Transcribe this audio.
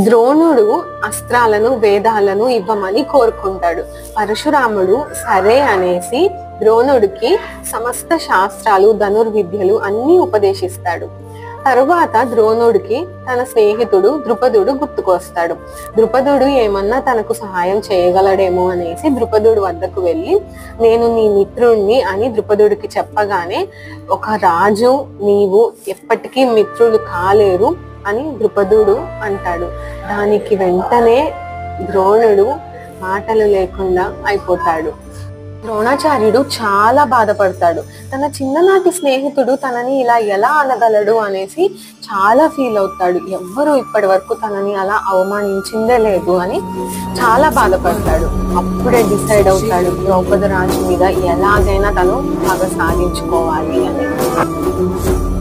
ద్రోణుడు అస్త్రాలను వేదాలను ఇవ్వమని కోరుకుంటాడు. పరశురాముడు సరే అనేసి ద్రోణుడికి సమస్త శాస్త్రాలు ధనుర్విద్యలు అన్ని ఉపదేశిస్తాడు. తరువాత ద్రోణుడికి తన స్నేహితుడు ద్రుపదుడు గుర్తుకొస్తాడు. ద్రుపదుడు ఏమన్నా తనకు సహాయం చేయగలడేమో అనేసి ద్రుపదుడు వద్దకు వెళ్ళి, నేను నీ మిత్రుణ్ణి అని ద్రుపదుడికి చెప్పగానే, ఒక రాజు నీవు ఎప్పటికీ మిత్రులు కాలేరు అని ద్రుపదుడు అంటాడు. దానికి వెంటనే ద్రోణుడు మాటలు లేకుండా అయిపోతాడు. ద్రోణాచార్యుడు చాలా బాధపడతాడు. తన చిన్ననాటి స్నేహితుడు తనని ఇలా ఎలా అనగలడు అనేసి చాలా ఫీల్ అవుతాడు. ఎవ్వరూ ఇప్పటి వరకు తనని అలా అవమానించిందే లేదు అని చాలా బాధపడతాడు. అప్పుడే డిసైడ్ అవుతాడు ద్రౌపది రాజు మీద ఎలాగైనా తను పగ సాధించుకోవాలి అని.